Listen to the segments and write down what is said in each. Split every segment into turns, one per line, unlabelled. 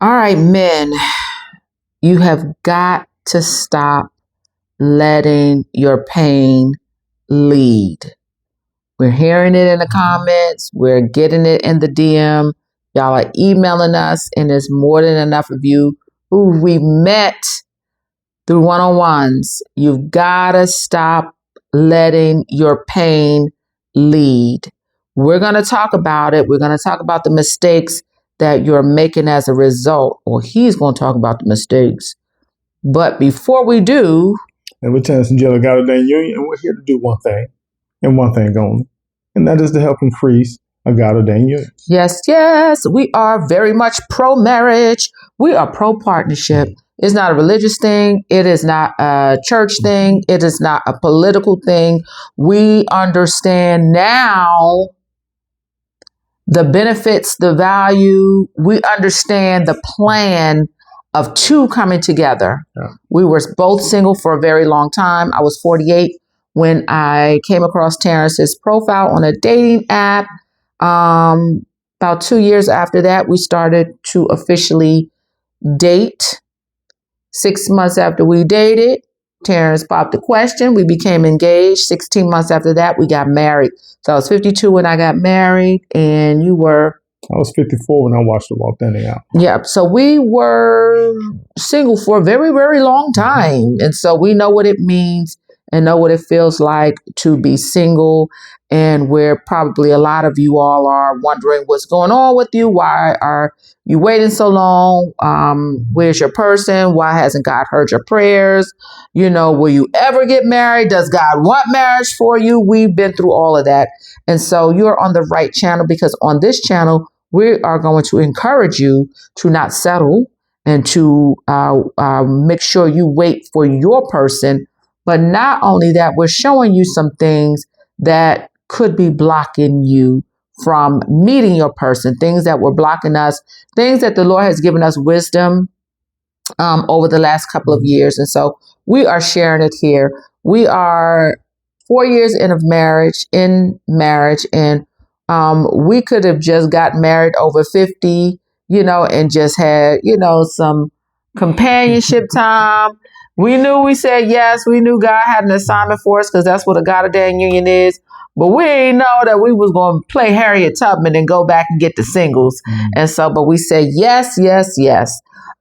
All right, men, you have got to stop letting your pain lead. We're hearing it in the comments. We're getting it in the DM. Y'all are emailing us, and there's more than enough of you who we met through one-on-ones. You've got to stop letting your pain lead. We're going to talk about it. We're going to talk about the mistakes that you're making as a result, or he's going to talk about the mistakes. But before we do,
and we're Tennessee Jail God-Ordained Union, and we're here to do one thing, and one thing only, and that is to help increase a God-Ordained Union.
Yes, we are very much pro-marriage. We are pro-partnership. It's not a religious thing. It is not a church thing. It is not a political thing. We understand now the benefits, the value. We understand the plan of two coming together.
Yeah.
We were both single for a very long time. I was 48 when I came across Terrence's profile on a dating app. About 2 years after that, we started to officially date. 6 months after we dated, Terrence popped the question. We became engaged. 16 months after that, we got married. So I was 52 when I got married, and you were?
I was 54 when I watched the Walk Down Out.
Yeah, so we were single for a very, very long time. And so we know what it means and know what it feels like to be single, and where probably a lot of you all are wondering what's going on with you. Why are you waiting so long? Where's your person? Why hasn't God heard your prayers? Will you ever get married? Does God want marriage for you? We've been through all of that. And so you're on the right channel, because on this channel, we are going to encourage you to not settle and to make sure you wait for your person. But not only that, we're showing you some things that could be blocking you from meeting your person, things that were blocking us, things that the Lord has given us wisdom over the last couple of years. And so we are sharing it here. We are 4 years in marriage, and we could have just got married over 50, and just had, some companionship time. We said yes. We knew God had an assignment for us, because that's what a God-Ordained Union is. But we didn't know that we was going to play Harriet Tubman and go back and get the singles. And so, but we said yes.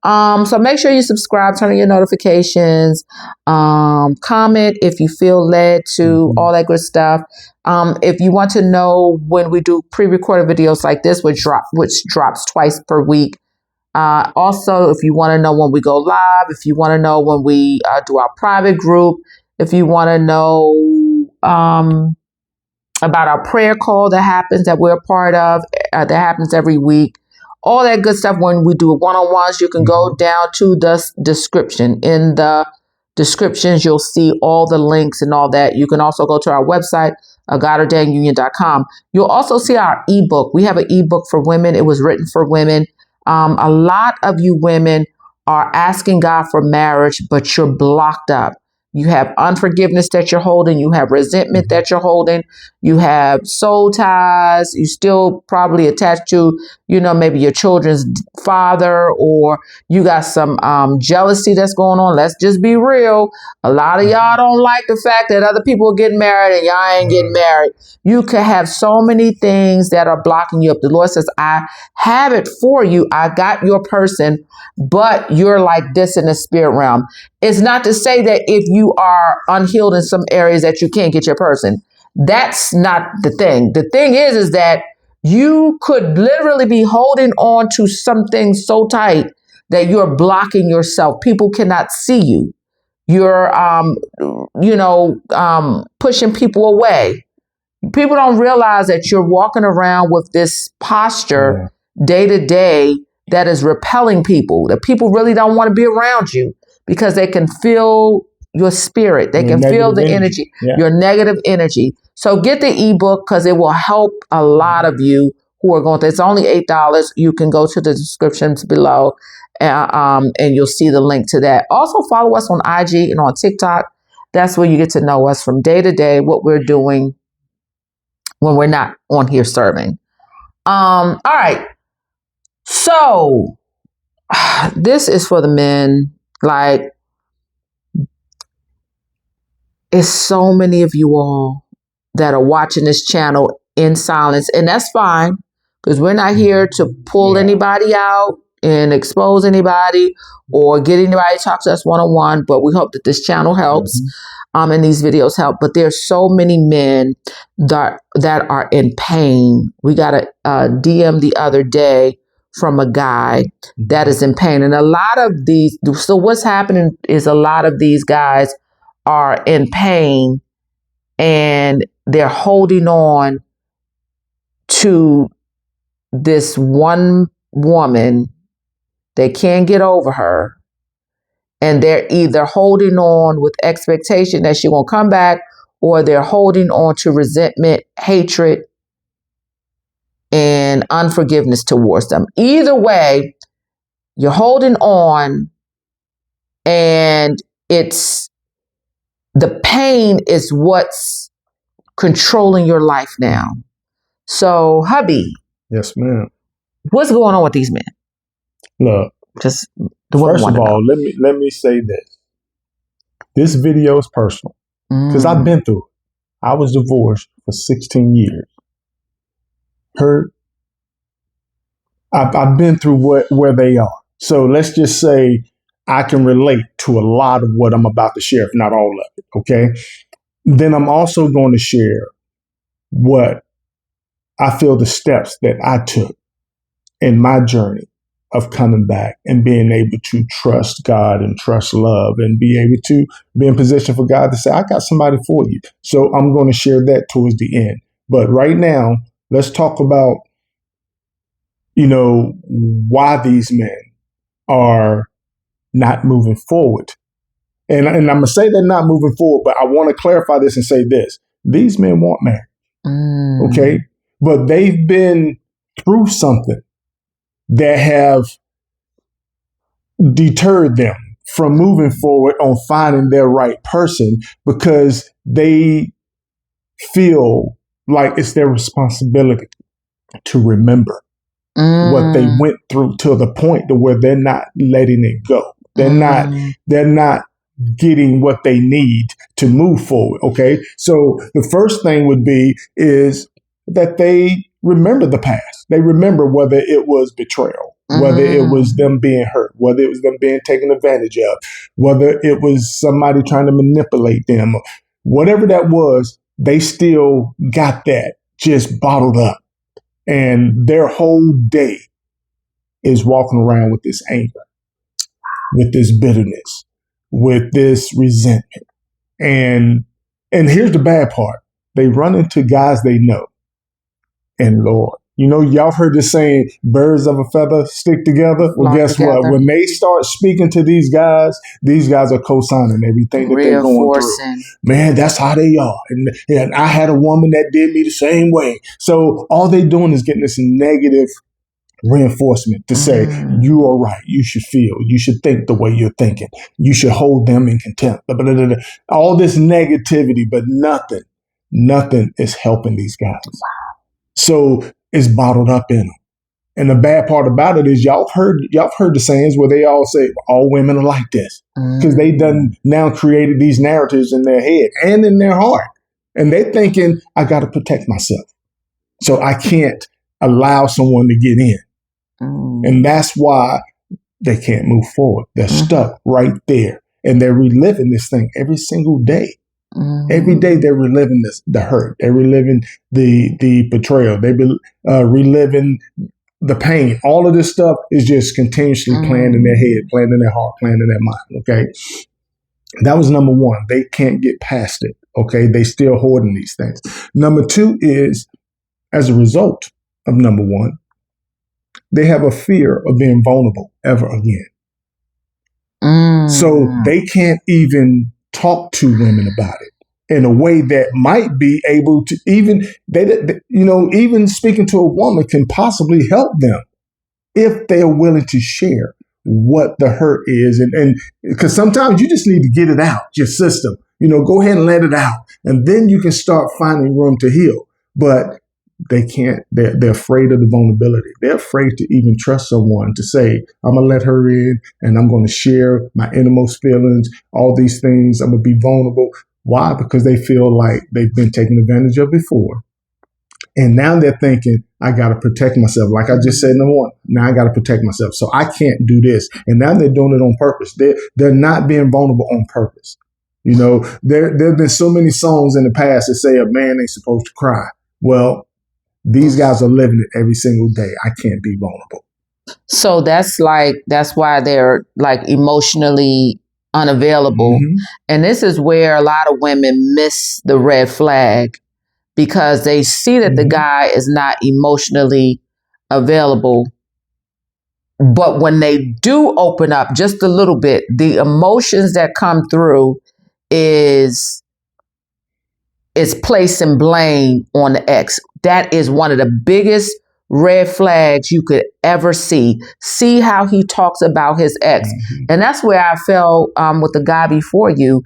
So make sure you subscribe, turn on your notifications, comment if you feel led to, all that good stuff. If you want to know when we do pre-recorded videos like this, which drops twice per week. Also, if you want to know when we go live, if you want to know when we do our private group, if you want to know about our prayer call that we're a part of, that happens every week, all that good stuff. When we do one-on-ones, you can go down to the description. In the descriptions, you'll see all the links and all that. You can also go to our website, God-Ordainedunion.com. You'll also see our ebook. We have an ebook for women. It was written for women. A lot of you women are asking God for marriage, but you're blocked up. You have unforgiveness that you're holding. You have resentment that you're holding. You have soul ties. You still probably attached to, maybe your children's father, or you got some jealousy that's going on. Let's just be real. A lot of y'all don't like the fact that other people are getting married and y'all ain't getting married. You could have so many things that are blocking you up. The Lord says, I have it for you. I got your person, but you're like this in the spirit realm. It's not to say that if you are unhealed in some areas that you can't get your person. That's not the thing. The thing is that you could literally be holding on to something so tight that you're blocking yourself. People cannot see you. You're, pushing people away. People don't realize that you're walking around with this posture day to day that is repelling people, that people really don't want to be around you, because they can feel your spirit. They can feel the energy, your negative energy. So get the ebook, because it will help a lot of you who are going through. It's only $8. You can go to the descriptions below, and you'll see the link to that. Also follow us on IG and on TikTok. That's where you get to know us from day to day, what we're doing when we're not on here serving. All right. So this is for the men. Like, it's so many of you all that are watching this channel in silence, and that's fine, because we're not here to pull anybody out and expose anybody or get anybody to talk to us one-on-one, but we hope that this channel helps, and these videos help. But there's so many men that are in pain. We got a DM the other day from a guy that is in pain, and a lot of these, so what's happening is a lot of these guys are in pain and they're holding on to this one woman. They can't get over her. And they're either holding on with expectation that she won't come back, or they're holding on to resentment, hatred, and unforgiveness towards them. Either way, you're holding on, and it's the pain is what's controlling your life now. So, hubby.
Yes, ma'am.
What's going on with these men?
Look,
just
first of all, let me say this. This video is personal because I've been through it. I was divorced for 16 years. Hurt. I've been through where they are. So let's just say I can relate to a lot of what I'm about to share, if not all of it, okay? Then I'm also going to share what I feel the steps that I took in my journey of coming back and being able to trust God and trust love and be able to be in position for God to say, I got somebody for you. So I'm going to share that towards the end. But right now, let's talk about, why these men are not moving forward. And I'm going to say they're not moving forward, but I want to clarify this and say this. These men want marriage, okay? But they've been through something that have deterred them from moving forward on finding their right person, because they feel like it's their responsibility to remember what they went through to the point to where they're not letting it go. They're not getting what they need to move forward. Okay. So the first thing would be is that they remember the past. They remember whether it was betrayal, whether it was them being hurt, whether it was them being taken advantage of, whether it was somebody trying to manipulate them, whatever that was, they still got that just bottled up. And their whole day is walking around with this anger, with this bitterness, with this resentment. And here's the bad part. They run into guys they know. And Lord, y'all heard this saying, birds of a feather stick together. Well, guess what? When they start speaking to these guys are co-signing everything that they're going through. Man, that's how they are. And I had a woman that did me the same way. So all they doing is getting this negative reinforcement to say, you are right. You should feel. You should think the way you're thinking. You should hold them in contempt. All this negativity, but nothing is helping these guys. So it's bottled up in them. And the bad part about it is y'all heard the sayings where they all say all women are like this, because they done now created these narratives in their head and in their heart. And they thinking, I got to protect myself. So I can't allow someone to get in. And that's why they can't move forward. They're stuck right there. And they're reliving this thing every single day. Every day they're reliving the hurt. They're reliving the betrayal. They're reliving the pain. All of this stuff is just continuously playing in their head, playing in their heart, playing in their mind. Okay. That was number one. They can't get past it. Okay. They still hoarding these things. Number two is, as a result of number one, they have a fear of being vulnerable ever again. So they can't even talk to women about it in a way that might be able to even speaking to a woman can possibly help them if they are willing to share what the hurt is. And because sometimes you just need to get it out, your system, go ahead and let it out. And then you can start finding room to heal. But they can't, they're afraid of the vulnerability. They're afraid to even trust someone to say, I'm going to let her in and I'm going to share my innermost feelings, all these things. I'm going to be vulnerable. Why? Because they feel like they've been taken advantage of before. And now they're thinking, I got to protect myself. Like I just said, number one, now I got to protect myself. So I can't do this. And now they're doing it on purpose. They're not being vulnerable on purpose. You know, there have been so many songs in the past that say a man ain't supposed to cry. Well, these guys are living it every single day. I can't be vulnerable.
So that's why they're like emotionally unavailable.
Mm-hmm.
And this is where a lot of women miss the red flag, because they see that the guy is not emotionally available. But when they do open up just a little bit, the emotions that come through is placing blame on the ex. That is one of the biggest red flags you could ever see. See how he talks about his ex.
Mm-hmm.
And that's where I fell with the guy before you.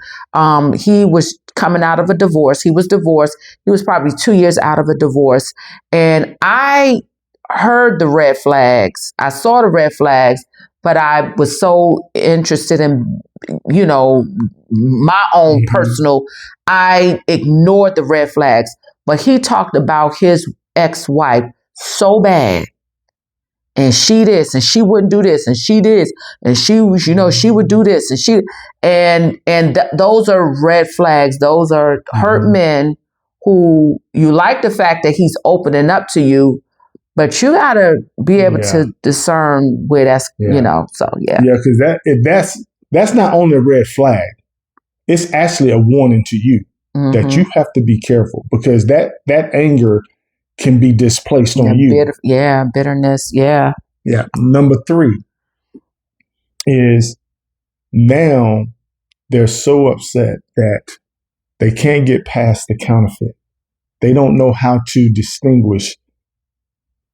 He was coming out of a divorce. He was divorced. He was probably 2 years out of a divorce. And I heard the red flags. I saw the red flags, but I was so interested in, you know, my own personal, I ignored the red flags. But he talked about his ex-wife so bad. And she this, and she wouldn't do this, and she this, and she was, you know, she would do this, and she, those are red flags. Those are hurt men who you like the fact that he's opening up to you, but you gotta be able to discern where that's, you know. So yeah,
because that's not only a red flag, it's actually a warning to you that you have to be careful, because that anger can be displaced on you.
Bitterness. Yeah.
Number 3 is now they're so upset that they can't get past the counterfeit. They don't know how to distinguish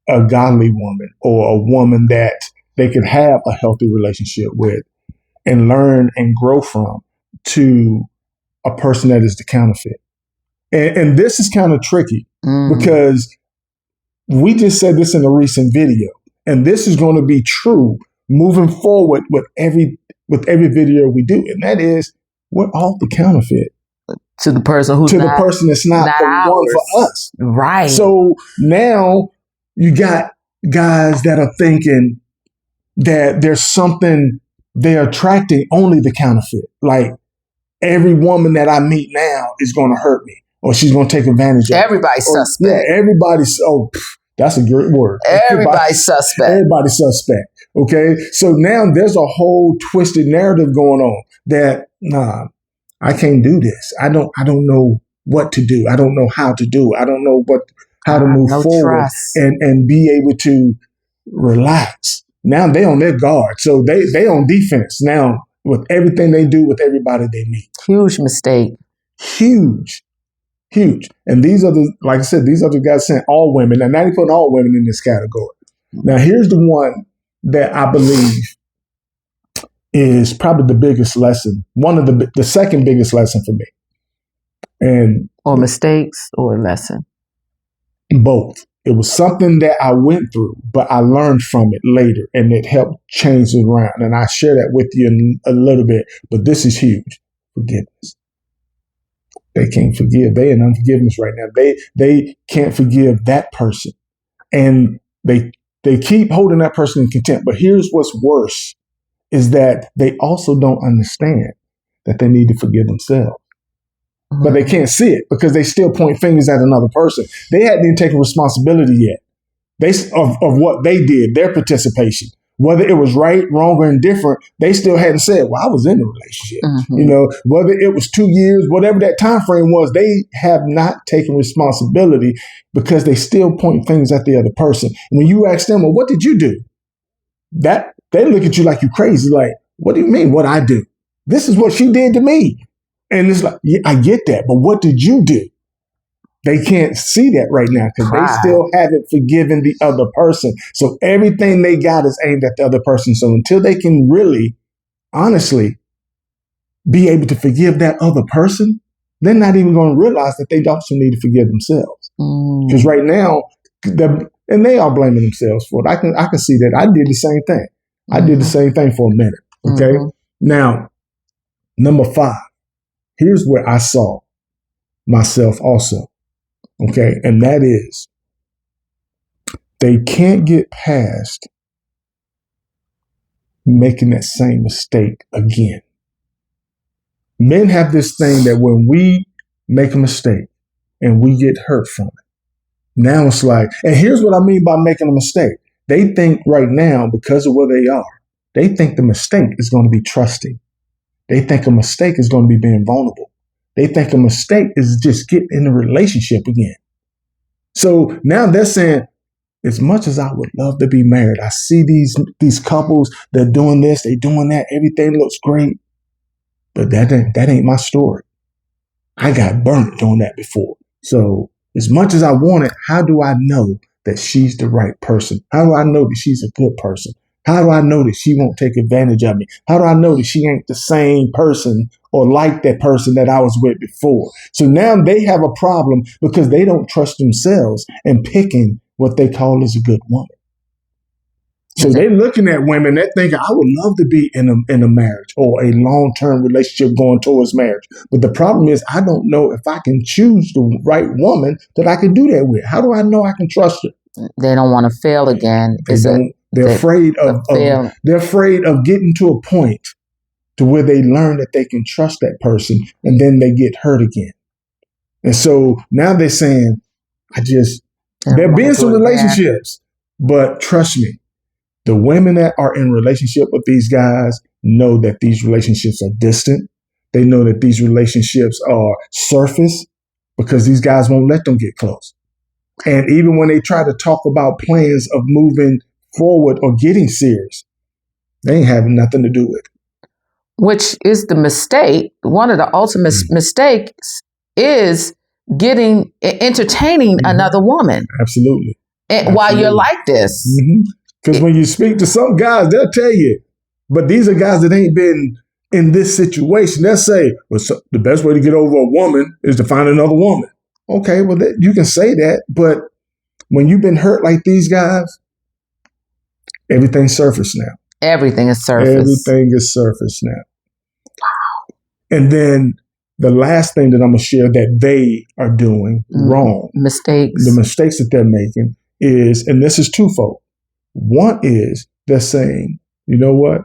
a godly woman or a woman that they can have a healthy relationship with and learn and grow from, to a person that is the counterfeit. And this is kind of tricky because we just said this in a recent video, and this is going to be true moving forward with every video we do, and that is, we're all the counterfeit
to the person who's
the person that's not the
ours.
one for us.
Right.
So now you got guys that are thinking that there's something, they're attracting only the counterfeit. Like, every woman that I meet now is going to hurt me, or she's going to take advantage of me.
Everybody's suspect.
Yeah, everybody's, that's a great word.
Everybody's suspect.
Everybody's suspect. Okay. So now there's a whole twisted narrative going on that, nah, I can't do this. I don't know what to do. I don't know how to do it. I don't know how to move forward and be able to relax. Now they on their guard. So they on defense now with everything they do with everybody they meet.
Huge mistake.
Huge. And these are like I said, these are the guys saying all women, and now they putting all women in this category. Now here's the one that I believe is probably the biggest lesson. One of the second biggest lesson for me. And
or mistakes or lesson.
Both. It was something that I went through, but I learned from it later, and it helped change it around. And I share that with you in a little bit, but this is huge. Forgiveness. They can't forgive. They in unforgiveness right now. They can't forgive that person. And they keep holding that person in contempt. But here's what's worse, is that they also don't understand that they need to forgive themselves. But they can't see it because they still point fingers at another person. They hadn't even taken responsibility yet of what they did, their participation. Whether it was right, wrong, or indifferent, they still hadn't said, well, I was in the relationship. You know, whether it was 2 years, whatever that time frame was, they have not taken responsibility because they still point fingers at the other person. And when you ask them, well, what did you do? That they look at you like you crazy. Like, what do you mean what I do? This is what she did to me. And it's like, yeah, I get that, but what did you do? They can't see that right now because they still haven't forgiven the other person. So everything they got is aimed at the other person. So until they can really, honestly, be able to forgive that other person, they're not even going to realize that they also need to forgive themselves. Because right now, and they are blaming themselves for it. I can see that. I did the same thing. I did the same thing for a minute. Okay. Now, number 5. Here's where I saw myself also. Okay. And that is, they can't get past making that same mistake again. Men have this thing that when we make a mistake and we get hurt from it, now it's like, and here's what I mean by making a mistake. They think right now, because of where they are, they think the mistake is going to be trusting. They think a mistake is going to be being vulnerable. They think a mistake is just getting in a relationship again. So now they're saying, as much as I would love to be married, I see these couples, they're doing this, they're doing that, everything looks great. But that ain't my story. I got burnt doing that before. So as much as I want it, how do I know that she's the right person? How do I know that she's a good person? How do I know that she won't take advantage of me? How do I know that she ain't the same person or like that person that I was with before? So now they have a problem because they don't trust themselves in picking what they call as a good woman. So they're looking at women, they're thinking, I would love to be in a marriage or a long-term relationship going towards marriage. But the problem is, I don't know if I can choose the right woman that I can do that with. How do I know I can trust her?
They don't want to fail again.
They're afraid of getting to a point to where they learn that they can trust that person, and then they get hurt again. And so now they're saying, there been some relationships, but trust me, the women that are in relationship with these guys know that these relationships are distant. They know that these relationships are surface because these guys won't let them get close. And even when they try to talk about plans of moving forward or getting serious, they ain't having nothing to do with it.
Which is the mistake. One of the ultimate mistakes is entertaining another woman.
Absolutely.
And while you're like this.
Because when you speak to some guys, they'll tell you, but these are guys that ain't been in this situation. They'll say, well, so the best way to get over a woman is to find another woman. Okay, well, you can say that, but when you've been hurt like these guys, everything's surface now.
Everything is surface.
Everything is surface now. Wow. And then the last thing that I'm going to share that they are doing wrong.
Mistakes.
The mistakes that they're making is, and this is twofold. One is they're saying, you know what?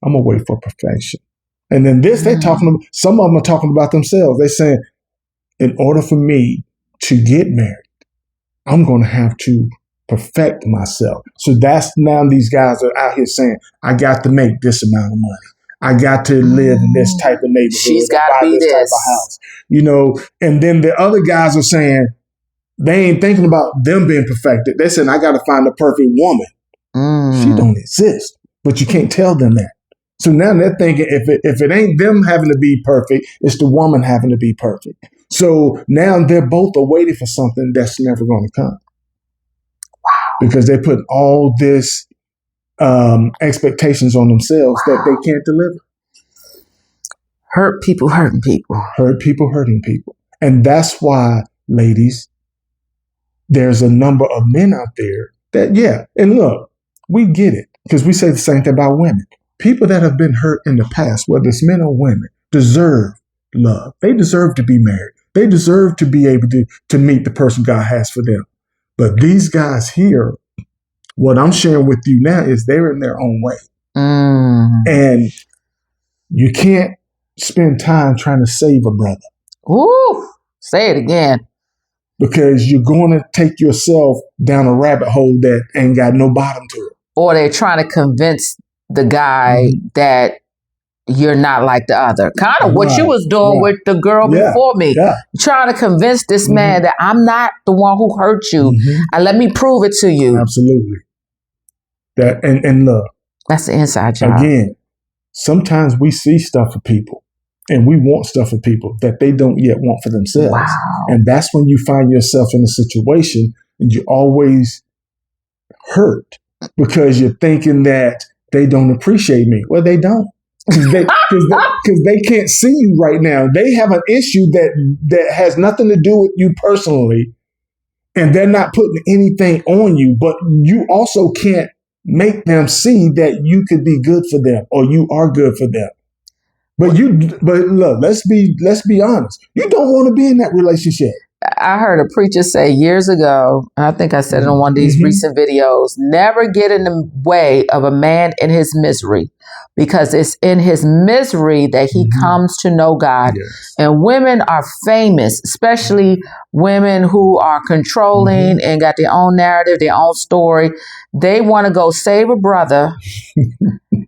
I'm going to wait for perfection. And then they're talking about, some of them are talking about themselves. They're saying, in order for me to get married, I'm going to have to perfect myself. So that's now these guys are out here saying, I got to make this amount of money. I got to live in this type of neighborhood.
She's got to be this
type of house. You know, and then the other guys are saying, they ain't thinking about them being perfected. They're saying, I got to find the perfect woman. She don't exist, but you can't tell them that. So now they're thinking if it ain't them having to be perfect, it's the woman having to be perfect. So now they're both waiting for something that's never going to come. Wow. Because they put all this expectations on themselves that they can't deliver.
Hurt people hurting people.
Hurt people hurting people. And that's why, ladies, there's a number of men out there that, and look, we get it because we say the same thing about women. People that have been hurt in the past, whether it's men or women, deserve love. They deserve to be married. They deserve to be able to meet the person God has for them. But these guys here, what I'm sharing with you now is they're in their own way. And you can't spend time trying to save a brother.
Ooh, say it again.
Because you're going to take yourself down a rabbit hole that ain't got no bottom to it.
Or they're trying to convince the guy that you're not like the other. Kind of what you was doing with the girl before me. Trying to convince this man that I'm not the one who hurt you. And let me prove it to you.
Absolutely. That and look.
That's the inside job.
Again, sometimes we see stuff for people and we want stuff for people that they don't yet want for themselves.
Wow.
And that's when you find yourself in a situation and you always hurt because you're thinking that they don't appreciate me. Well, they don't. Because they can't see you right now. They have an issue that has nothing to do with you personally. and they're not putting anything on you, but you also can't make them see that you could be good for them or you are good for them. But look, let's be honest. You don't want to be in that relationship.
I heard a preacher say years ago, and I think I said it on one of these recent videos, never get in the way of a man in his misery, because it's in his misery that he comes to know God. Yes. And women are famous, especially women who are controlling and got their own narrative, their own story. They want to go save a brother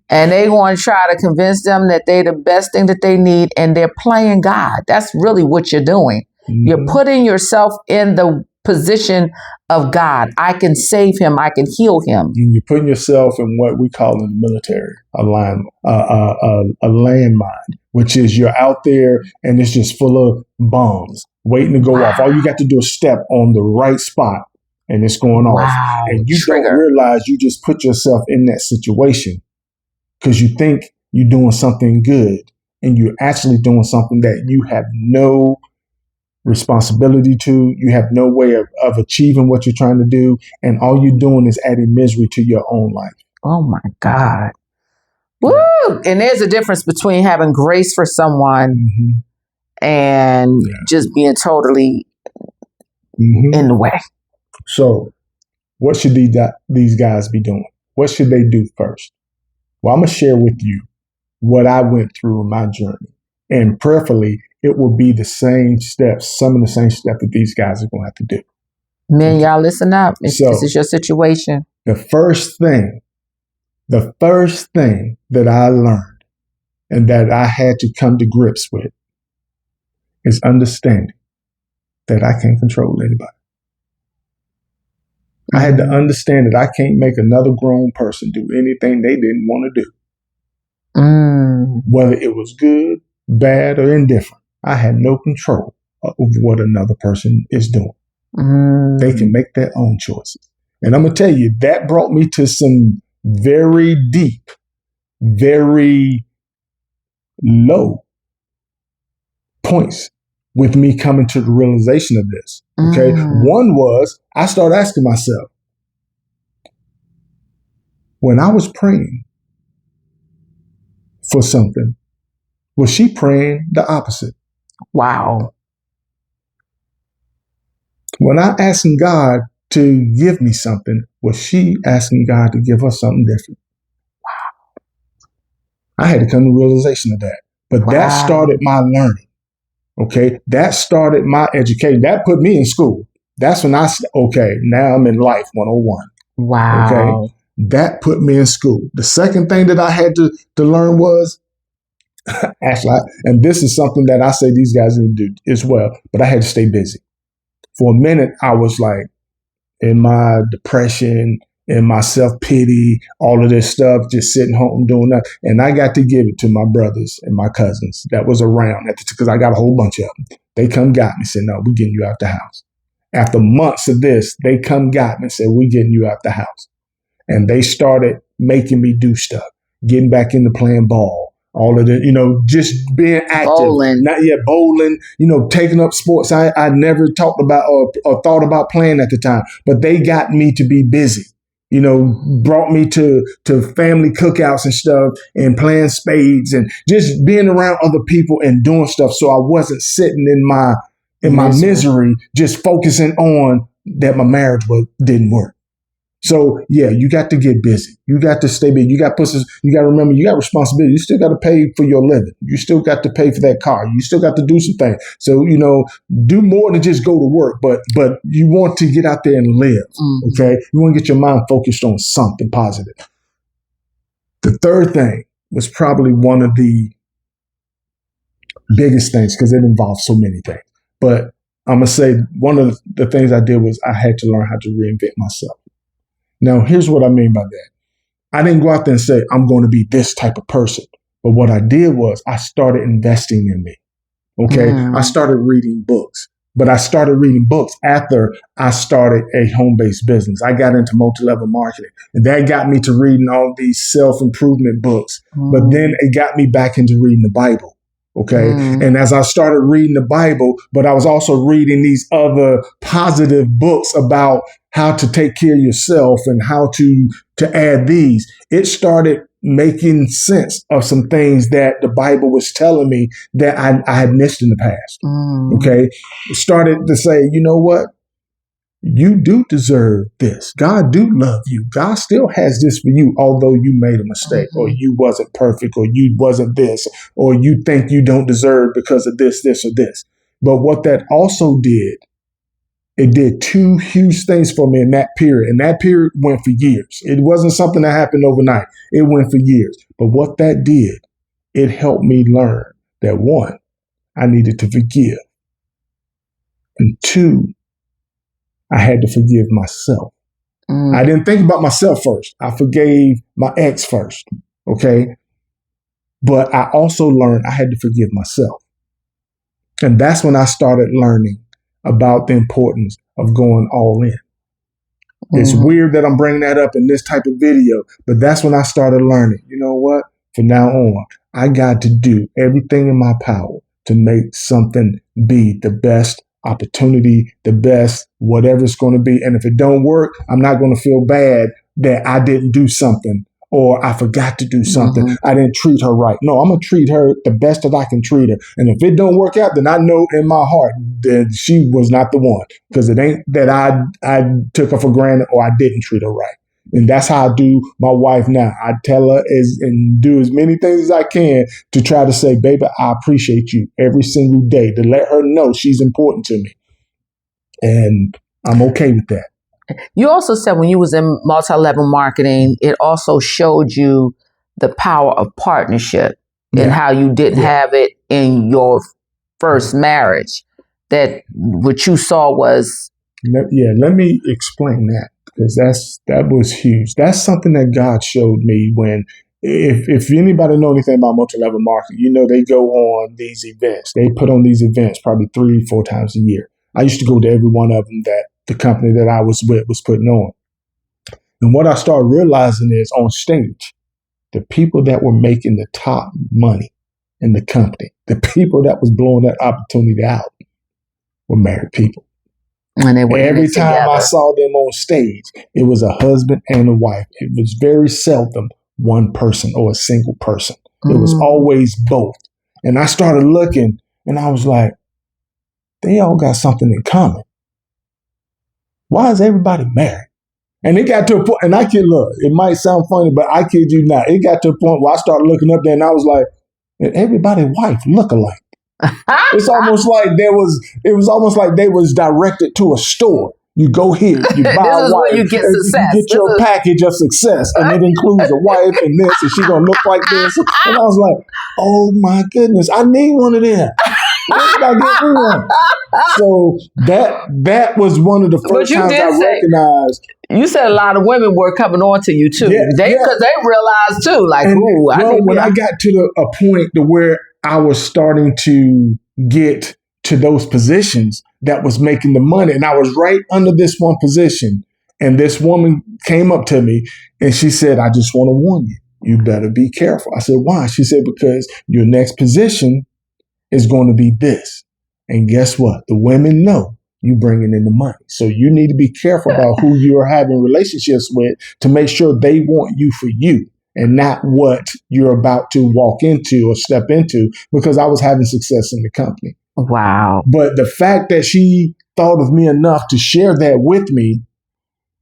and they want to try to convince them that they're the best thing that they need, and they're playing God. That's really what you're doing. You're putting yourself in the position of God. I can save him. I can heal him.
You're putting yourself in what we call in the military a landmine, which is you're out there and it's just full of bombs waiting to go off. All you got to do is step on the right spot and it's going off. And you don't realize you just put yourself in that situation because you think you're doing something good and you're actually doing something that you have no responsibility to. You have no way of achieving what you're trying to do, and all you're doing is adding misery to your own life.
Oh my God. Woo! And there's a difference between having grace for someone and just being totally in the way.
So what should these guys be doing? What should they do first? Well, I'm going to share with you what I went through in my journey, and prayerfully it will be the same steps, some of the same steps that these guys are going to have to do.
Man, y'all listen up. This is your situation.
The first thing that I learned and that I had to come to grips with is understanding that I can't control anybody. I had to understand that I can't make another grown person do anything they didn't want to do. Whether it was good, bad, or indifferent. I had no control of what another person is doing. They can make their own choices. And I'm going to tell you, that brought me to some very deep, very low points with me coming to the realization of this. Okay. One was I started asking myself, when I was praying for something, was she praying the opposite?
Wow.
When I asking God to give me something, was she asking God to give us something different? Wow. I had to come to the realization of that. But that started my learning. Okay. That started my education. That put me in school. That's when now I'm in life 101.
Wow.
Okay. That put me in school. The second thing that I had to learn was, actually, and this is something that I say these guys need to do as well, but I had to stay busy. For a minute, I was like in my depression, in my self-pity, all of this stuff, just sitting home doing that. And I got to give it to my brothers and my cousins that was around because I got a whole bunch of them. They come got me and said, no, we're getting you out the house. After months of this, they come got me and said, we're getting you out the house. And they started making me do stuff, getting back into playing ball, all of the, just being active.
Bowling.
Not yet bowling, taking up sports I never talked about or thought about playing at the time. But they got me to be busy, brought me to family cookouts and stuff and playing spades and just being around other people and doing stuff. So I wasn't sitting in my misery, just focusing on that my marriage didn't work. So yeah, you got to get busy. You got to stay busy. You got to remember you got responsibility. You still got to pay for your living. You still got to pay for that car. You still got to do some things. So, do more than just go to work, but you want to get out there and live. Okay. You want to get your mind focused on something positive. The third thing was probably one of the biggest things because it involves so many things. But I'm going to say one of the things I did was I had to learn how to reinvent myself. Now, here's what I mean by that. I didn't go out there and say, I'm going to be this type of person. But what I did was I started investing in me. Okay. I started reading books, but I started reading books after I started a home-based business. I got into multi-level marketing and that got me to reading all these self-improvement books. But then it got me back into reading the Bible. Okay. And as I started reading the Bible, but I was also reading these other positive books about how to take care of yourself and how to add these, it started making sense of some things that the Bible was telling me that I had missed in the past. Okay. It started to say, you know what? You do deserve this. God do love you. God still has this for you, although you made a mistake or you wasn't perfect or you wasn't this or you think you don't deserve because of this, this, or this. But what that also did, it did two huge things for me in that period. And that period went for years. It wasn't something that happened overnight. It went for years. But what that did, it helped me learn that one, I needed to forgive. And two, I had to forgive myself. I didn't think about myself first. I forgave my ex first. Okay. But I also learned I had to forgive myself. And that's when I started learning about the importance of going all in. It's weird that I'm bringing that up in this type of video, but that's when I started learning, you know what? From now on, I got to do everything in my power to make something be the best opportunity, the best, whatever it's going to be. And if it don't work, I'm not going to feel bad that I didn't do something or I forgot to do something. I didn't treat her right. No, I'm going to treat her the best that I can treat her. And if it don't work out, then I know in my heart that she was not the one, because it ain't that I took her for granted or I didn't treat her right. And that's how I do my wife now. I tell her and do as many things as I can to try to say, baby, I appreciate you every single day, to let her know she's important to me. And I'm okay with that.
You also said when you was in multi-level marketing, it also showed you the power of partnership and how you didn't have it in your first marriage. That what you saw was...
Let me explain that, because that was huge. That's something that God showed me when, if anybody know anything about multi-level marketing, you know they go on these events. They put on these events probably 3-4 times a year. I used to go to every one of them that the company that I was with was putting on. And what I started realizing is on stage, the people that were making the top money in the company, the people that was blowing that opportunity out were married people.
And they were
every time I saw them on stage, it was a husband and a wife. It was very seldom one person or a single person. It was always both. And I started looking and I was like, they all got something in common. Why is everybody married? And it got to a point, and I kid, look, it might sound funny, but I kid you not. It got to a point where I started looking up there and I was like, everybody's wife look alike. It's almost like it was almost like they was directed to a store. You go here, you buy
this is
a wife,
where you get success.
You get your package of success, and it includes a wife and this, and she gonna look like this. And I was like, oh my goodness, I need one of them. Where did I get me one? So that was one of the first times I recognized.
You said a lot of women were coming on to you too. Because they realized too, like,
when I got to a point to where I was starting to get to those positions that was making the money, and I was right under this one position, and this woman came up to me and she said, I just want to warn you, you better be careful. I said, why? She said, because your next position is going to be this. And guess what? The women know you bringing in the money. So you need to be careful about who you are having relationships with to make sure they want you for you and not what you're about to walk into or step into, because I was having success in the company.
Wow.
But the fact that she thought of me enough to share that with me,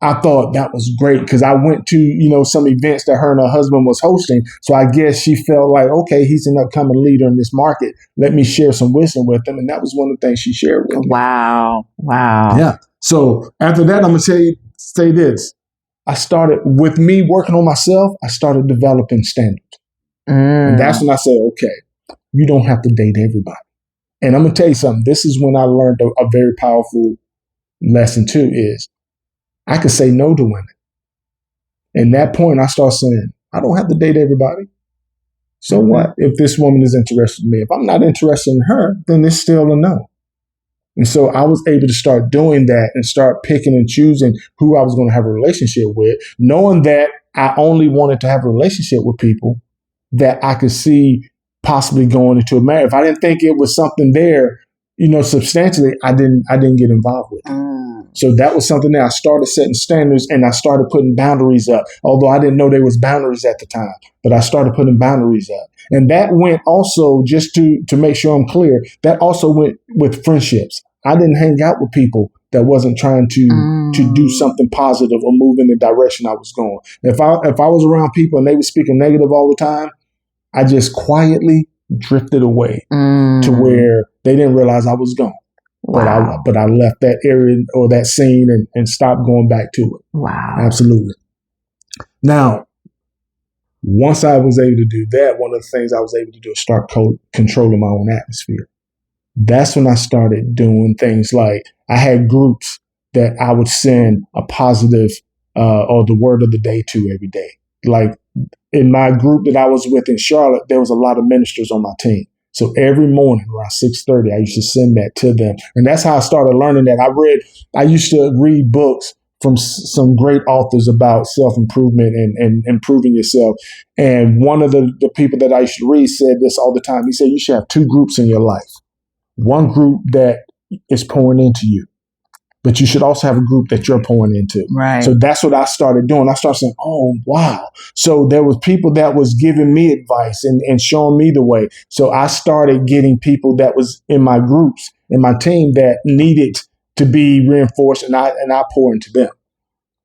I thought that was great, because I went to, some events that her and her husband was hosting. So I guess she felt like, okay, he's an upcoming leader in this market. Let me share some wisdom with him. And that was one of the things she shared with me.
Wow.
Yeah. So after that, I'm going to say this. I started, with me working on myself, I started developing standards. And that's when I said, okay, you don't have to date everybody. And I'm going to tell you something. This is when I learned a very powerful lesson too, is I could say no to women. And that point, I start saying, I don't have to date everybody. So what if this woman is interested in me? If I'm not interested in her, then it's still a no. And so I was able to start doing that and start picking and choosing who I was going to have a relationship with, knowing that I only wanted to have a relationship with people that I could see possibly going into a marriage. If I didn't think it was something there, substantially, I didn't get involved with it. So that was something that I started setting standards, and I started putting boundaries up. Although I didn't know there was boundaries at the time, but I started putting boundaries up. And that went also, just to make sure I'm clear, that also went with friendships. I didn't hang out with people that wasn't trying to do something positive or move in the direction I was going. If I was around people and they were speaking negative all the time, I just quietly drifted away to where they didn't realize I was gone. Wow. But I left that area or that scene and stopped going back to it.
Wow.
Absolutely. Now, once I was able to do that, one of the things I was able to do is start controlling my own atmosphere. That's when I started doing things like I had groups that I would send a positive or the word of the day to every day. Like in my group that I was with in Charlotte, there was a lot of ministers on my team. So every morning around 6:30, I used to send that to them. And that's how I started learning that. I used to read books from some great authors about self-improvement and improving yourself. And one of the people that I used to read said this all the time. He said, you should have two groups in your life. One group that is pouring into you, but you should also have a group that you're pouring into.
Right.
So that's what I started doing. I started saying, oh, wow. So there was people that was giving me advice and showing me the way. So I started getting people that was in my groups, in my team that needed to be reinforced, and I pour into them.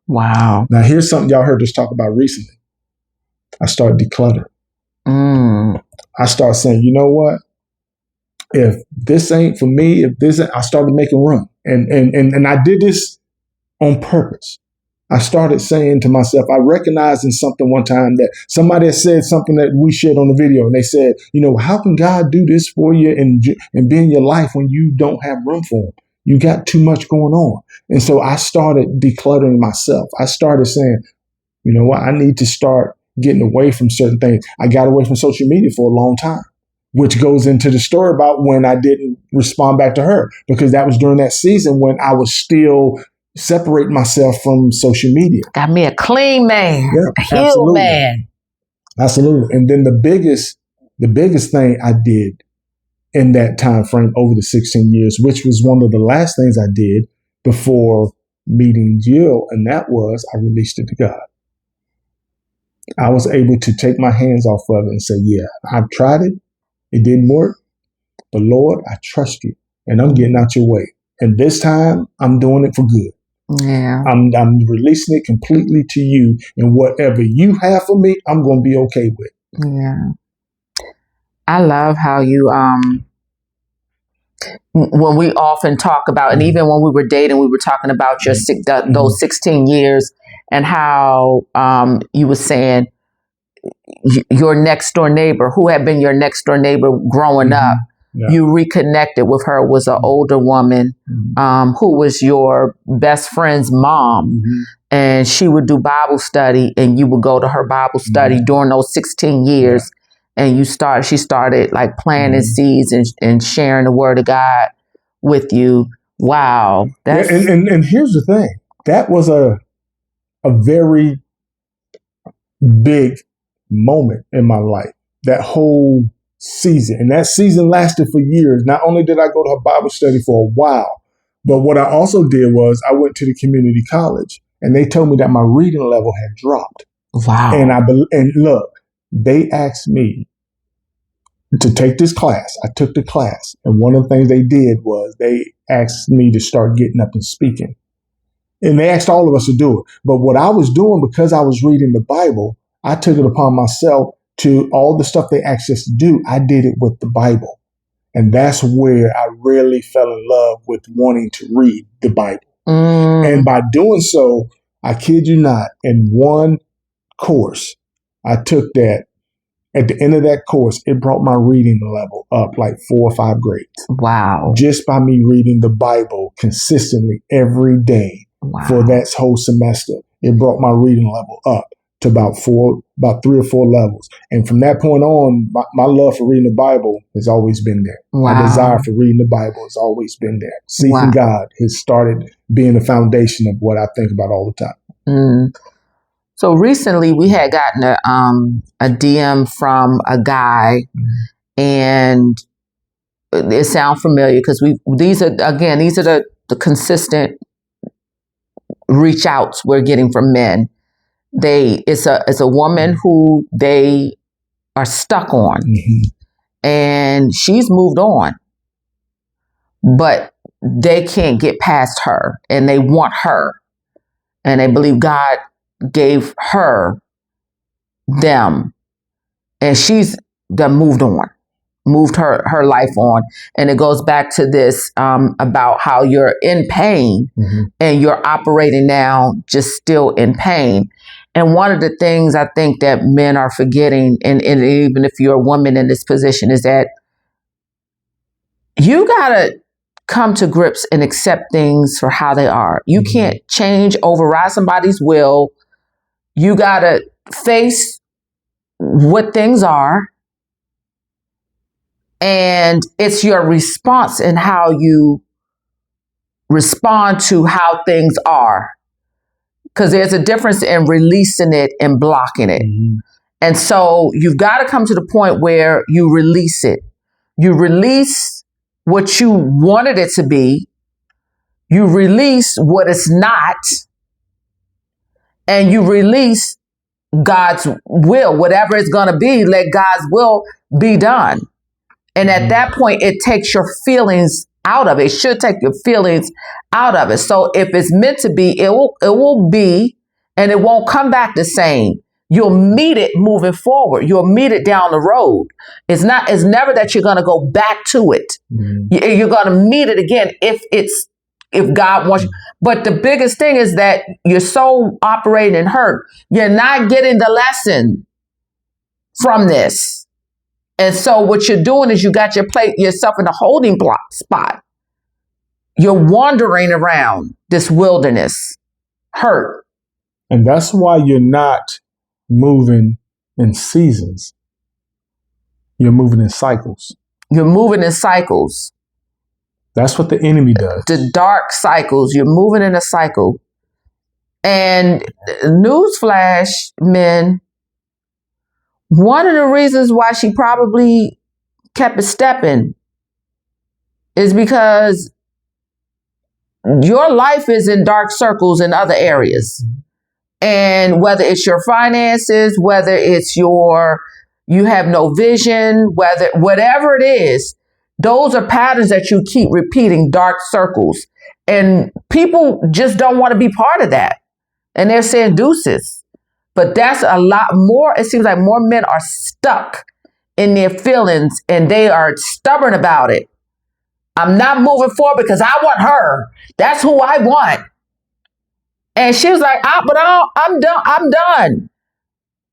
Wow.
Now, here's something y'all heard us talk about recently. I started decluttering. I started saying, you know what? If this ain't for me, I started making room. And I did this on purpose. I started saying to myself, I recognized in something one time that somebody had said something that we shared on the video. And they said, how can God do this for you and be in your life when you don't have room for him? You got too much going on. And so I started decluttering myself. I started saying, you know what? I need to start getting away from certain things. I got away from social media for a long time, which goes into the story about when I didn't respond back to her, because that was during that season when I was still separating myself from social media.
Got me a clean man, a healed man.
Absolutely. And then the biggest thing I did in that time frame over the 16 years, which was one of the last things I did before meeting Jill, and that was I released it to God. I was able to take my hands off of it and say, yeah, I've tried it. It didn't work. But Lord, I trust you, and I'm getting out your way. And this time I'm doing it for good.
Yeah.
I'm releasing it completely to you, and whatever you have for me, I'm going to be okay with.
Yeah. I love how you, when we often talk about, and even when we were dating, we were talking about your those 16 years and how you were saying your next door neighbor, who had been your next door neighbor growing up, you reconnected with her, was an older woman who was your best friend's mom. And she would do Bible study, and you would go to her Bible study during those 16 years. And she started like planting seeds and sharing the word of God with you. Wow.
And here's the thing. That was a very big moment in my life, that whole season. And that season lasted for years. Not only did I go to her Bible study for a while, but what I also did was I went to the community college, and they told me that my reading level had dropped.
Wow.
And look, they asked me to take this class. I took the class, and one of the things they did was they asked me to start getting up and speaking. And they asked all of us to do it. But what I was doing, because I was reading the Bible, I took it upon myself to all the stuff they asked us to do. I did it with the Bible. And that's where I really fell in love with wanting to read the Bible. And by doing so, I kid you not, in one course, I took that. At the end of that course, it brought my reading level up like 4 or 5 grades.
Wow.
Just by me reading the Bible consistently every day for that whole semester, it brought my reading level up to about 3 or 4 levels. And from that point on, my love for reading the Bible has always been there.
Wow.
My desire for reading the Bible has always been there. Seeking God has started being the foundation of what I think about all the time.
So recently we had gotten a DM from a guy, and it sounds familiar because these are the consistent reach outs we're getting from men. It's a woman who they are stuck on, and she's moved on, but they can't get past her, and they want her, and they believe God gave her them, and she's done moved her life on. And it goes back to this about how you're in pain and you're operating now just still in pain. And one of the things I think that men are forgetting, and even if you're a woman in this position, is that you gotta come to grips and accept things for how they are. You can't change, override somebody's will. You gotta face what things are, and it's your response and how you respond to how things are, because there's a difference in releasing it and blocking it. And so you've got to come to the point where you release it. You release what you wanted it to be, you release what it's not, and you release God's will. Whatever it's going to be, let God's will be done. And at that point, it takes your feelings out of it. It should take your feelings out of it. So if it's meant to be, it will be, and it won't come back the same. You'll meet it moving forward. You'll meet it down the road. It's never that you're going to go back to it. You're going to meet it again if God wants you. But the biggest thing is that you're so operating in hurt. You're not getting the lesson from this. And so what you're doing is you got yourself in a holding spot. You're wandering around this wilderness, hurt.
And that's why you're not moving in seasons. You're moving in cycles.
You're moving in cycles.
That's what the enemy does.
The dark cycles. You're moving in a cycle. And newsflash, men, one of the reasons why she probably kept it stepping is because your life is in dark circles in other areas. And whether it's your finances, whether it's you have no vision, whatever it is, those are patterns that you keep repeating, dark circles. And people just don't want to be part of that. And they're saying deuces. But that's a lot more. It seems like more men are stuck in their feelings and they are stubborn about it. I'm not moving forward because I want her. That's who I want. And she was like, I'm done. I'm done.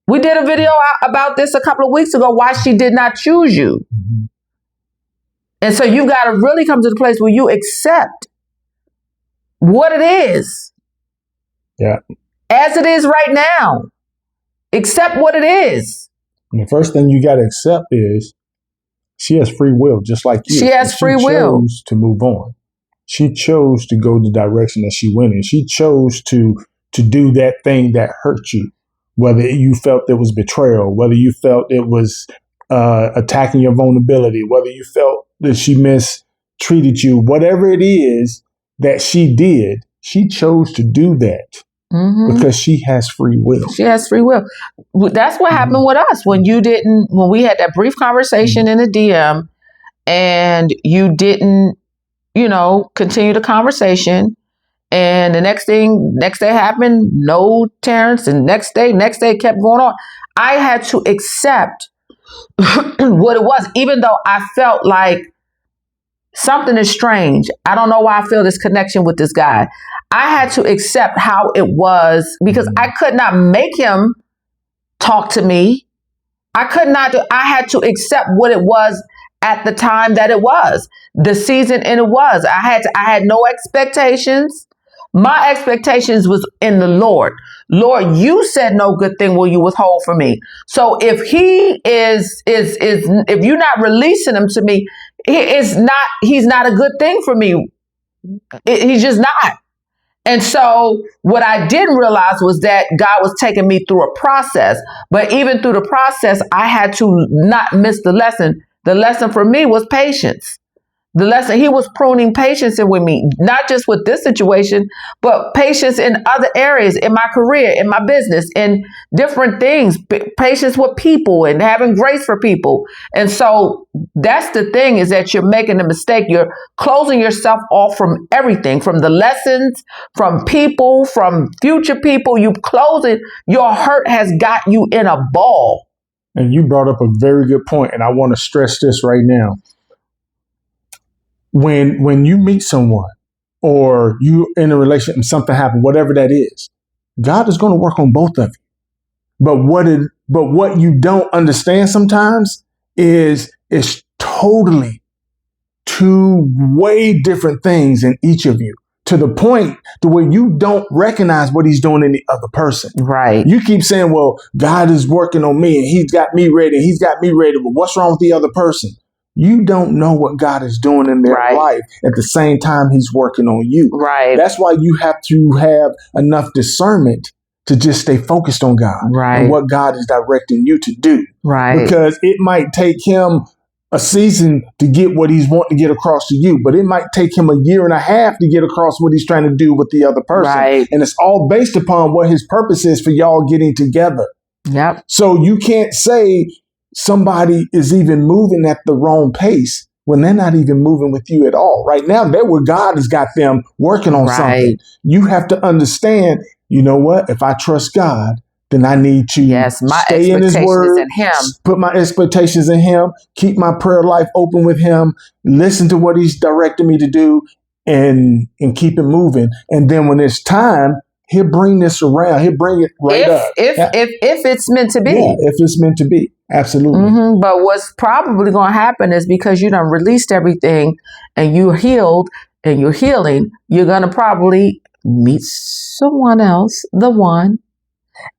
We did a video about this a couple of weeks ago, why she did not choose you. And so you've got to really come to the place where you accept what it is.
Yeah.
As it is right now. Accept what it is.
And the first thing you got to accept is she has free will, just like you.
She has free will.
She chose to move on. She chose to go the direction that she went in. She chose to do that thing that hurt you, whether you felt it was betrayal, whether you felt it was attacking your vulnerability, whether you felt that she mistreated you, whatever it is that she did, she chose to do that. Because she has free will. She has free will.
That's what happened with us when we had that brief conversation in the DM and you didn't, continue the conversation. And the next day happened, no Terrence, and next day kept going on. I had to accept what it was, even though I felt like something is strange. I don't know why I feel this connection with this guy. I had to accept how it was because I could not make him talk to me. I had to accept what it was at the time that it was, the season, and it was. I had no expectations. My expectations was in the Lord. Lord, you said no good thing will you withhold from me. So if he is if you're not releasing him to me, he's not a good thing for me. He's just not. And so what I didn't realize was that God was taking me through a process. But even through the process, I had to not miss the lesson. The lesson for me was patience. The lesson, he was pruning patience with me, not just with this situation, but patience in other areas, in my career, in my business, in different things, patience with people and having grace for people. And so that's the thing, is that you're making a mistake. You're closing yourself off from everything, from the lessons, from people, from future people. You close it. Your hurt has got you in a ball.
And you brought up a very good point, and I want to stress this right now. When you meet someone or you in a relationship and something happened, whatever that is, God is going to work on both of you. But what you don't understand sometimes is it's totally two way different things in each of you, to the point to where you don't recognize what he's doing in the other person.
Right.
You keep saying, well, God is working on me and he's got me ready. But what's wrong with the other person? You don't know what God is doing in their life at the same time he's working on you.
Right.
That's why you have to have enough discernment to just stay focused on God and what God is directing you to do.
Right.
Because it might take him a season to get what he's wanting to get across to you, but it might take him a year and a half to get across what he's trying to do with the other person.
Right.
And it's all based upon what his purpose is for y'all getting together.
Yep.
So you can't say somebody is even moving at the wrong pace when they're not even moving with you at all. Right now, they're where God has got them working on something. You have to understand, you know what? If I trust God, then I need to stay in his word, put my expectations in him, keep my prayer life open with him, listen to what he's directing me to do, and keep it moving. And then when it's time, he'll bring this around. He'll bring it up.
If it's meant to be.
Yeah, if it's meant to be. Absolutely.
Mm-hmm. But what's probably going to happen is, because you done released everything and you're healed and you're healing, you're going to probably meet someone else, the one.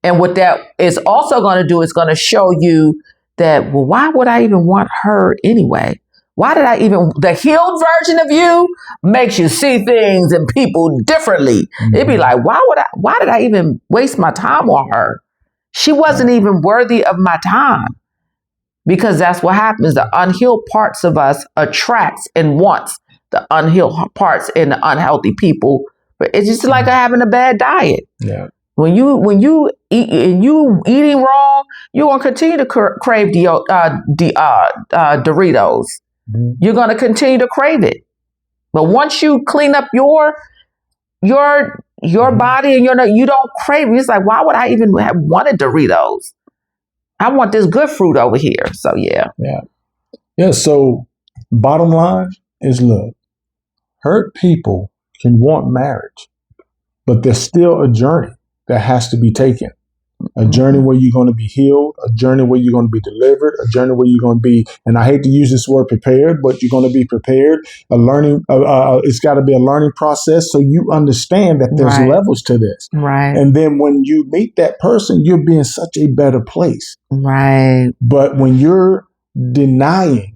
And what that is also going to do is going to show you that, well, why would I even want her anyway? Why did I even, the healed version of you makes you see things and people differently. Mm-hmm. It'd be like, why did I even waste my time on her? She wasn't even worthy of my time. Because that's what happens. The unhealed parts of us attracts and wants the unhealed parts in the unhealthy people. But it's just like having a bad diet.
Yeah.
When you eat and you eating wrong, you're gonna continue to crave Doritos. Mm-hmm. You're gonna continue to crave it. But once you clean up your body and you don't crave it, it's like, why would I even have wanted Doritos? I want this good fruit over here. So yeah.
So bottom line is, look, hurt people can want marriage, but there's still a journey that has to be taken. A journey where you're going to be healed, a journey where you're going to be delivered, a journey where you're going to be, and I hate to use this word prepared, but you're going to be prepared. A learning, it's got to be a learning process, so you understand that there's levels to this.
Right.
And then when you meet that person, you'll be in such a better place.
Right.
But when you're denying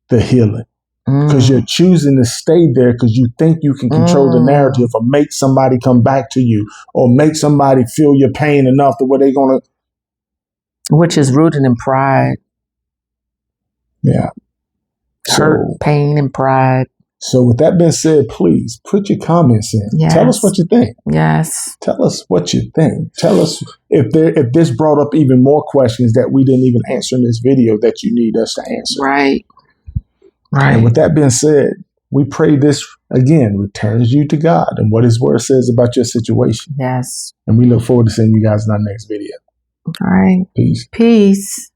the healing, because you're choosing to stay there because you think you can control the narrative or make somebody come back to you or make somebody feel your pain enough to where they're going to.
Which is rooted in pride.
Yeah.
Hurt, pain, and pride.
So with that being said, please put your comments in.
Yes.
Tell us what you think.
Yes.
Tell us what you think. Tell us if this brought up even more questions that we didn't even answer in this video that you need us to answer.
Right. Right.
And with that being said, we pray this, again, returns you to God and what his word says about your situation.
Yes.
And we look forward to seeing you guys in our next video.
All right.
Peace.
Peace.